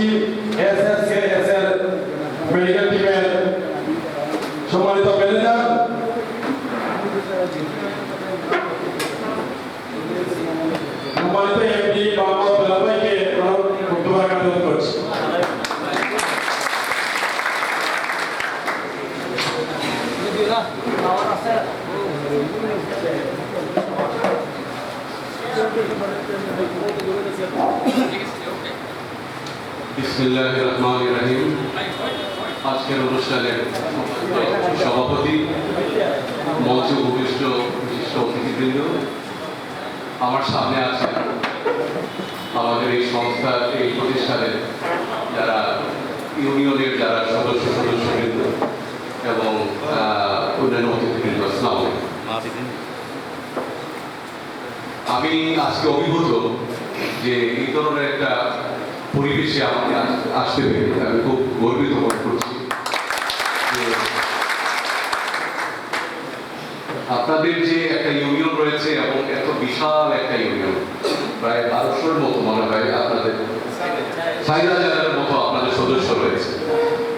করছি এসএসকেএস এর মেডিকেল টিমের সম্মানিত ম্যানেজার সম্মানিত এমডি মোহাম্মদ বেলাল ভাইকে বক্তব্য রাখার অনুরোধ করছি। বিসমিল্লাহির রহমানির রহিম। আজকের অনুষ্ঠানের সভাপতি, মঞ্চে উপবিষ্ট বিশিষ্ট অতিথিবৃন্দ, আমার সামনে আছেন আমাদের এই সংস্থার এই প্রতিষ্ঠানের যারা ইউনিয়নের যারা সদস্যবৃন্দ এবং অন্যান্য অতিথিবৃন্দ, আসসালামু আলাইকুম। আমি আজকে অভিভূত যে এই ধরনের একটা পরিবেশে আমাকে আসতে পেরে আমি খুব গর্বিত বোধ করছি। আপনাদের যে একটা ইউনিয়ন রয়েছে এবং এত বিশাল একটা ইউনিয়ন, প্রায় 1200-এর মতো মনে হয় আপনাদের, 4000-এর মতো আপনাদের সদস্য রয়েছে,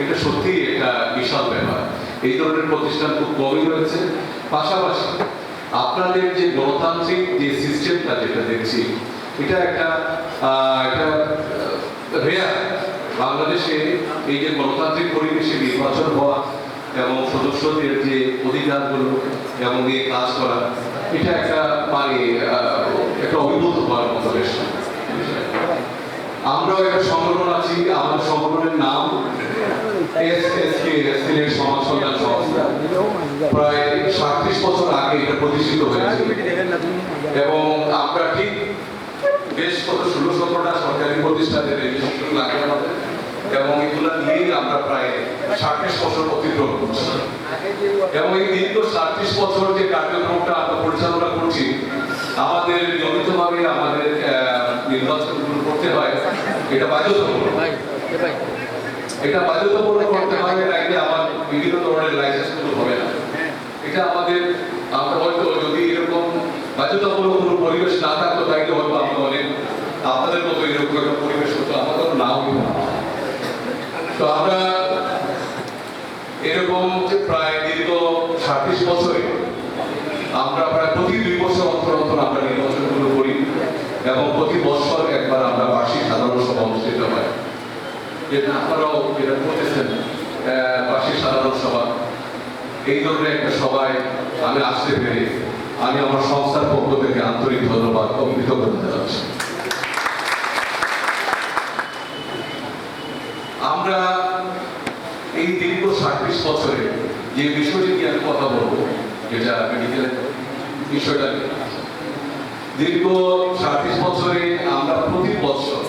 এটা সত্যি একটা বিশাল ব্যাপার। এই ধরনের প্রতিষ্ঠান খুব কমই রয়েছে। পাশাপাশি আপনাদের যে গণতান্ত্রিক যে সিস্টেমটা যেটা দেখছি, এটা একটা রেয়ার। বাংলাদেশে এই যে গণতান্ত্রিক পরিবেশে নির্বাচন হওয়া এবং সদস্যদের যে অধিকারগুলো এবং নিয়ে কাজ করা, এটা একটা একটা অভিভূত হওয়ার মতো বেশ। আমরাও একটা সংগঠন আছি, আমাদের সংগঠনের নাম এসএসকেএস সমাজ কল্যাণ সংস্থা। প্রায় 37 বছর আগে এটা প্রতিষ্ঠিত হয়েছে এবং আমরা ঠিক বেশ কত 16-17টা সরকারি প্রতিষ্ঠানের রেজিস্ট্রেশন লাগে আমাদের, এবং এগুলো নিয়েই আমরা প্রায় 37 বছর অতিক্রম করছি। এবং এই দীর্ঘ 37 বছর যে কার্যক্রমটা আমরা পরিচালনা করছি, আমাদের নিয়মিতভাবে আমাদের নির্বাচনগুলো করতে হয়। এটা বাধ্যতামূলক, এটা বাধ্যতামূলক করতে হয়, নাইলে আমার বিভিন্ন ধরনের লাইসেন্সগুলো হবে না। এটা আমাদের, আমরা হয়তো যদি এরকম বাধ্যতামূলক কোনো পরিবেশ না থাকতো, তাইলে হয়তো আমরা অনেক আপনাদের মতো এরকম একটা পরিবেশ হতো, আমাদের না হতো। তো আমরা এরকম প্রায় দীর্ঘ 36 বছরে আমরা প্রায় প্রতি 2 বছর অন্তর অন্তর আমরা নির্বাচনগুলো করি এবং প্রতি বছর একবার আমরা বার্ষিক সাধারণ সভা অনুষ্ঠিত হয়, যেটা আপনারাও যেটা করতেছেন, বার্ষিক সাধারণ সভা। এই ধরনের একটা সভায় আমি আসতে পেরে আমি আমার সংস্থার পক্ষ থেকে আন্তরিক ধন্যবাদ ও কৃতজ্ঞতা জানাচ্ছি। আমরা এই দীর্ঘ 36 বছরে যে বিষয়টি নিয়ে আমি কথা বলবো, যেটা মেডিকেল বিষয়টা, দীর্ঘ 36 বছরে আমরা প্রতি বছর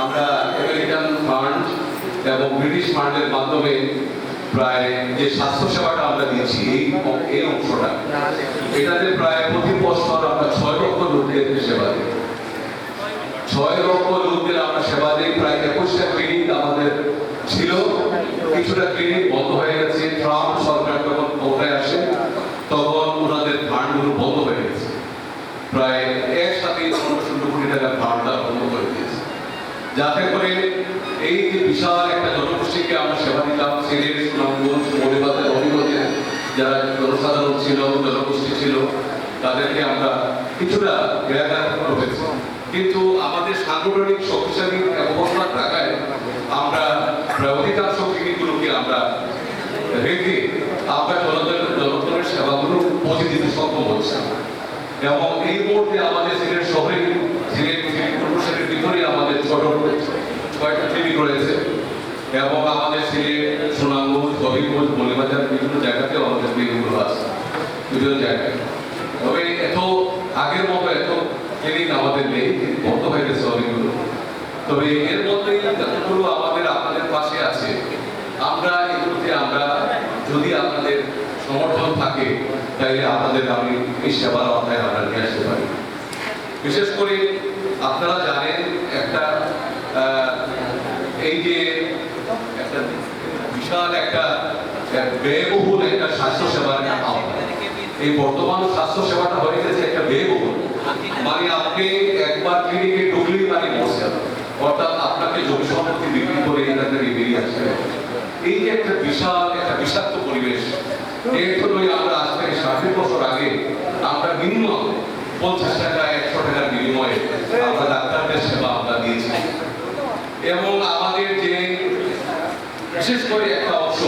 আমরা আমেরিকান ফান্ড এবং ব্রিটিশ ফান্ডের মাধ্যমে প্রায় যে স্বাস্থ্য সেবাটা আমরা দিচ্ছি, এই অংশটা, এটাতে প্রায় প্রতি বছর আমরা 6 লক্ষ লোকদের সেবা দিই। 6 লক্ষ লোকদের আমরা সেবা দিই। প্রায় 21টা ক্লিনিক আমাদের ছিল, কিছুটা ক্লিনিক বন্ধ হয়ে গেছে। ট্রাম্প সরকার যখন ক্ষমতায় আসে তখন ওনাদের ফান্ডগুলো বন্ধ হয়ে গেছে, প্রায় একসাথে 1500 কোটি টাকা ফান্ডটা বন্ধ করে দিয়েছে, যাতে করে এই যে বিশাল একটা জনগোষ্ঠীকে আমরা সেবা দিতাম, সিলেট, সুনামগঞ্জ, মৌলভীবাজার, হবিগঞ্জের যারা জনসাধারণ ছিল, জনগোষ্ঠী ছিল, তাদেরকে আমরা কিছুটা ব্যাঘাত করেছি। কিন্তু আমাদের সাংগঠনিক শক্তিশালী অবস্থান থাকায় আমরা প্রায় অধিকাংশ ক্লিনিকগুলোকে আমরা রেখে আমরা জনগণের সেবাগুলো পৌঁছে দিতে সক্ষম হচ্ছে। এবং এই মুহূর্তে আমাদের সিলেট শহরে, সিলেট পৌরসভার ভিতরে আমাদের ছোট কয়েকটা ক্লিনিক রয়েছে এবং আমাদের সিলেট, সুনামগঞ্জ, হবিগঞ্জ, মৌলভীবাজার বিভিন্ন জায়গাতেও আমাদের ক্লিনিকগুলো আছে, বিভিন্ন জায়গায়। তবে এত আগের মতো এত ক্লিনিক আমাদের নেই, বন্ধ হয়ে গেছে অনেকগুলো। তবে এর মধ্যেই যতগুলো আমাদের আপনাদের পাশে আছে, আমরা এগুলোতে আমরা যদি আপনাদের সমর্থন থাকে, তাইলে আপনাদের আমি এই সেবার আওতায় আমরা নিয়ে আসতে পারি। বিশেষ করে আপনারা জানেন একটা এই যে একটা বিশাল একটা ব্যয়বহুল একটা স্বাস্থ্য সেবার এই বর্তমান স্বাস্থ্য সেবাটা হয়ে গেছে একটা ব্যয়বহুল। মানে আপনি একবার ক্লিনিকে ঢুকলেই মানে বসে, অর্থাৎ আপনার যে একটা বিশাল একটা বিষাক্ত পরিবেশ, এর জন্যই আমরা আজ থেকে 60 বছর আগে আমরা মিনিমাম 50 টাকা 100 টাকার বিনিময়ে আমরা ডাক্তারদের সেবা আমরা দিয়েছি। এবং আমাদের যে বিশেষ করে একটা অংশ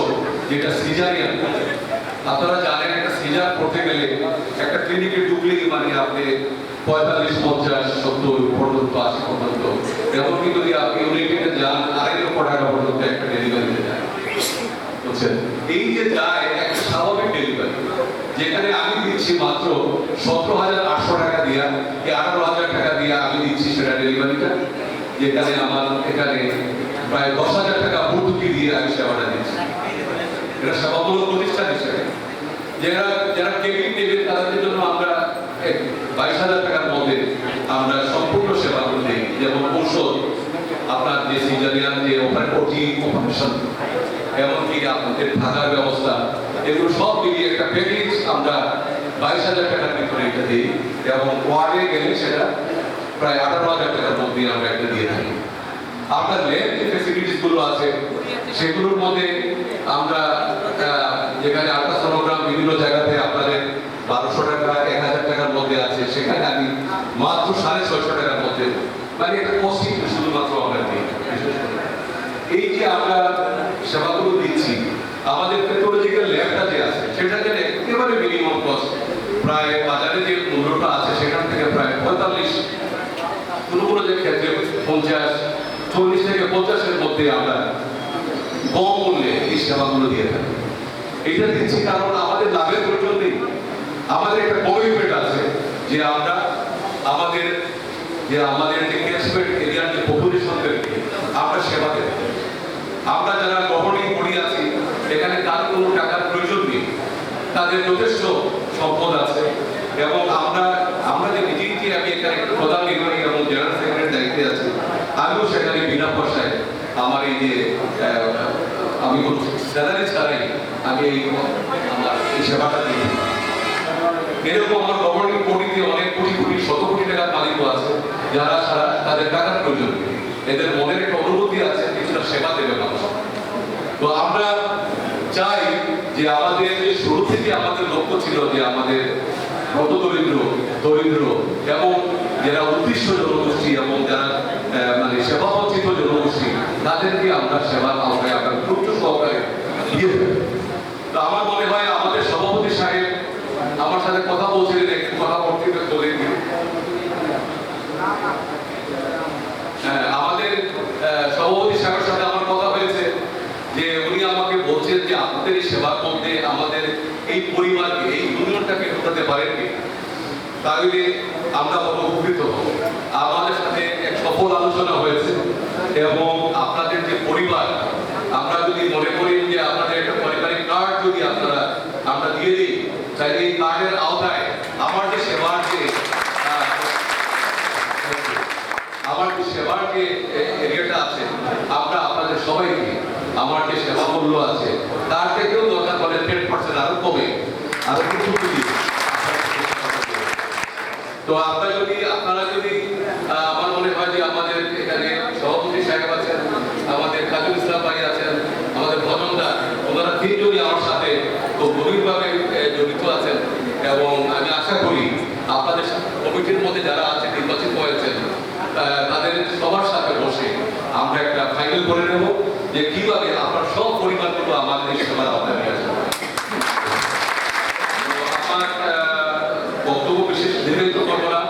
যেটা সিজারিয়ান, আপনারা জানেন একটা সিজার করতে গেলে একটা ক্লিনিকে ঢুকলেই মানে আপনি 45, 50, 70 পর্যন্ত 80 পর্যন্ত, এমনকি যদি আপনি ইউনিটেতে যান 2.5 লক্ষ টাকা পর্যন্ত একটা ডেলিভারিতে যায়, বুঝছেন? এই যে যায় একটা স্বাভাবিক ডেলিভারি, যেখানে আমি দিচ্ছি মাত্র 17,800 টাকা দিয়া কি 18,000 টাকা দিয়ে আমি দিচ্ছি সেটা ডেলিভারিটা, যেখানে আমার এখানে প্রায় 10,000 টাকা ভর্তুকি দিয়ে আমি সেবাটা দিচ্ছি। এটা সেবামূলক প্রতিষ্ঠান হিসেবে যারা কেবিন নেবেন তাদের জন্য আমরা 22,000 টাকার মধ্যে আমরা সম্পূর্ণ সেবাগুলো দিই, যেমন ঔষধ, আপনার যে সিজারিয়ান যে অপারেশন, এমনকি আপনাদের থাকার ব্যবস্থা, এগুলো সব মিলিয়ে একটা প্যাকেজ আমরা 22,000 টাকার ভিতরে এটা দিই। এবং ওয়ার্ডে গেলে সেটা প্রায় 18,000 টাকার মধ্যে আমরা একটা দিয়ে থাকি। আপনার ল্যাব যে ফেসিলিটিস গুলো আছে সেগুলোর মধ্যে আমরা যেখানে আল্ট্রাসোনোগ্রাম বিভিন্ন জায়গাতে আপনাদের 1200 টাকা 1,000 টাকার মধ্যে আছে, সেখানে আমি মাত্র 650 টাকার মধ্যে, মানে একটা কস্টিং শুধুমাত্র আমরা দিই। এই যে আমরা সেবাগুলো দিচ্ছি, আমাদের প্যাথোলজিক্যাল ল্যাবটা যে আছে সেটাকে একেবারে মিনিমাম কস্ট, প্রায় বাজারে যে মূল্যটা আছে সেখান থেকে প্রায় 45, কোনো যে ক্ষেত্রে 50, 40 থেকে 50-এর মধ্যে আমরা কম মূল্যে এই সেবাগুলো দিয়ে থাকি। এটা দিচ্ছি কারণ আমাদের লাভের প্রয়োজন নেই, আমাদের একটা কমিটমেন্ট আছে যে আমরা আমাদের যে ক্যাচমেন্ট এরিয়ার যে পপুলেশনদেরকে আমরা সেবা দেব। আমরা যারা গভর্নিং বডি আছি এখানে তার কোনো টাকার প্রয়োজন নেই, তাদের যথেষ্ট সম্পদ আছে। এবং আমরা যে নিজেকে, আমি এখানে প্রধান নির্বাহী এবং জেনারেল সেক্রেটারির দায়িত্বে আছি, আমিও সেখানে বিনা পয়সায় আমার এই যে আমি কোনো স্যালারি ছাড়াই আমি আমার এই সেবাটা দিই। এরকম আমার গভর্নিং বডিতে অনেক কোটি কোটি 100 কোটি টাকার মালিকও আছে যারা ছাড়া তাদের টাকার প্রয়োজন নেই, এদের মনের একটা অনুভূতি আছে কিছুটা সেবা দেবে মানুষ। তো আমরা চাই যে আমাদের যে শুরু থেকে আমাদের লক্ষ্য ছিল যে আমাদের কত দরিদ্র এবং যারা উদ্দেশ্য জনগোষ্ঠী এবং যারা মানে সেবা বঞ্চিত জনগোষ্ঠী, তাদেরকে আমরা সেবার আওতায় আমরা গুরুত্ব সহকারে দিয়ে দেব। তো আমার মনে হয় আমাদের সভাপতি সাহেব আমার সাথে কথা বলছিলেন, একটু কথা বলতে বলে আমাদের সভাপতি সাহেবের সাথে আমার কথা হয়েছে যে উনি আমাকে বলছেন যে আপনাদের এই সেবার মধ্যে আমাদের এই পরিবারকে, এই ইউনিয়নটাকে ঢোকাতে পারেন কি, তাহলে আমরা উপকৃত হব। আমাদের সাথে এক সফল আলোচনা হয়েছে এবং আপনাদের যে পরিবার, আমরা যদি মনে করি যে আপনাদের একটা পারিবারিক কার্ড যদি আমরা দিয়ে দিই, তাহলে এই কার্ডের আওতায় আমার যে সেবার যে এরিয়াটা আছে, আমরা আপনাদের সবাইকে আমার যে সেবা মূল্য আছে তার থেকেও দরকার পড়ে 10% আরো কমে আরো কিছু দিই। তো আপনারা যদি আমার মনে হয় যে আমাদের এখানে সভাপতি সাহেব আছেন, আমাদের কাজল ইসলাম ভাই আছেন, আমাদের ভজনদা, ওনারা 3 জনই আমার সাথে খুব গভীরভাবে জড়িত আছেন। এবং আমি আশা করি আপনাদের কমিটির মধ্যে যারা আছে নির্বাচিত হয়েছেন তাদের সবার সাথে বসে আমরা একটা ফাইনাল করে নেব যে কিভাবে আপনার সব পরিবারগুলো আমাদের এই সেবার আওতায় নিয়ে আসবে। আমার বক্তব্য বিশেষ দীর্ঘায়িত করবো না,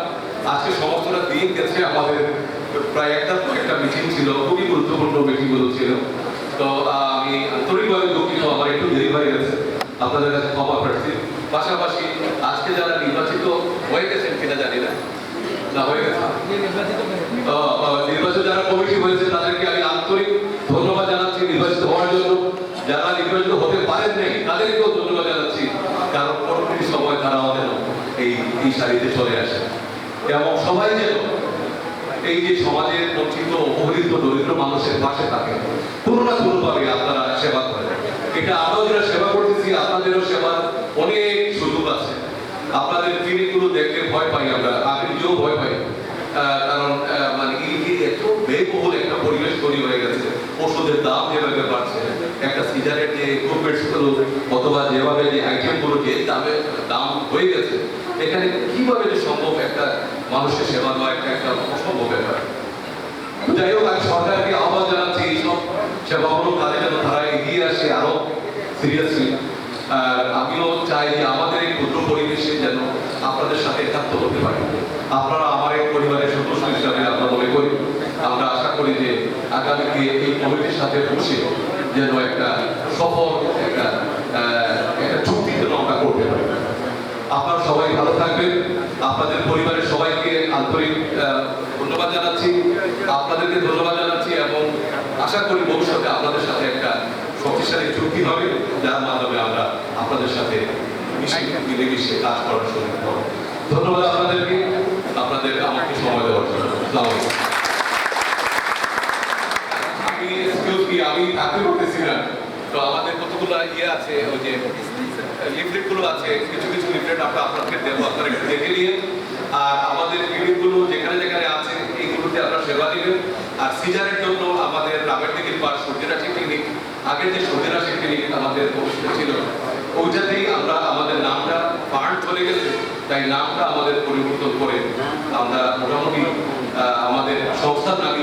আজকে সমস্তটা দিন গেছে, আমাদের প্রায় একটা মিটিং ছিল, খুবই গুরুত্বপূর্ণ মিটিংগুলো ছিল। তো আমি আন্তরিকভাবে দুঃখিত, আমার একটু দেরি হয়ে গেছে, আপনাদের কাছে ক্ষমা প্রার্থী। পাশাপাশি আজকে যারা নির্বাচিত হয়ে গেছেন কিনা জানি না হয়ে গেছে, নির্বাচিত যারা কমিটি হয়েছে তাদেরকে আমি আন্তরিক ধন্যবাদ জানাচ্ছি নির্বাচিত হওয়ার জন্য। যারা নির্বাচিত হতে পারেন নাই তাদেরকেও ধন্যবাদ জানাচ্ছি, কারণ পরবর্তী সময় তারা আমাদের এই সারিতে চলে আসে। এবং সবাই যেন এই যে সমাজের বঞ্চিত, অবহেলিত, দরিদ্র মানুষের পাশে থাকে, কোনো না কোনোভাবে আপনারা সেবা করেন। এটা আমরাও যারা সেবা করতেছি, আপনাদেরও সেবার অনেক সুযোগ আছে। আপনাদের ক্লিনিকগুলো দেখলে ভয় পাই আমরা, আমি নিজেও ভয় পাই, কারণ মানে এই এত ব্যয়বহুল একটা পরিবেশ তৈরি হয়ে গেছে। ওষুধের দাম যেভাবে বাড়ছে, একটা সিজারের যে ইকুইপমেন্টস গুলো অথবা যেভাবে যে আইটেম গুলো যে দাম হয়ে গেছে, এখানে কিভাবে যে সম্ভব একটা মানুষের সেবা দেওয়া একটা অসম্ভব ব্যাপার। যাই হোক, আমি সরকারকে আহ্বান জানাচ্ছি এইসব সেবামূলক কাজে যেন তারা এগিয়ে আসে আরো সিরিয়াসলি। আর আমিও চাই যে আমাদের এই ক্ষুদ্র পরিবেশে যেন আপনাদের সাথে একাত্ম হতে পারি। আপনারা আমার এক পরিবারের সদস্য হিসাবে আমরা মনে করি, আমরা আশা করি যে আগামীতে এই কমিটির সাথে বসে যেন একটা সফল একটা চুক্তি যেন আমরা করতে পারি। আপনারা সবাই ভালো থাকবেন। আপনাদের পরিবারের সবাইকে আন্তরিক ধন্যবাদ জানাচ্ছি, আপনাদেরকে ধন্যবাদ জানাচ্ছি এবং আশা করি ভবিষ্যতে আপনাদের সাথে একটা শক্তিশালী চুক্তি হবে, যার মাধ্যমে আমরা আপনাদের সাথে মিলেমিশে কাজ করার সুযোগ পাবো। ধন্যবাদ আপনাদেরকে, আপনাদের আমাকে সময় দেওয়ার জন্য। আমি থাকতে পারতেছি না, তো আমাদের কতগুলো আছে, ওই যে লিফলেট গুলো আছে, কিছু কিছু লিফলেট আমরা আপনাদের দেবো, আপনারা একটু দেখে নিয়ে। আর আমাদের ক্লিনিক গুলো যেখানে যেখানে আছে এইগুলোতে আপনারা সেবা দিবেন। আর সিজারের জন্য আমাদের রামের দিকে পার সর্দিরাশি ক্লিনিক, আগের যে সর্দিরাশি ক্লিনিক আমাদের অবস্থিত ছিল, ওইটাতেই আমরা আমাদের নামটা ফান্ড চলে গেছে, তাই নামটা আমাদের পরিবর্তন করে আমরা মোটামুটি আমাদের সংস্থার নামে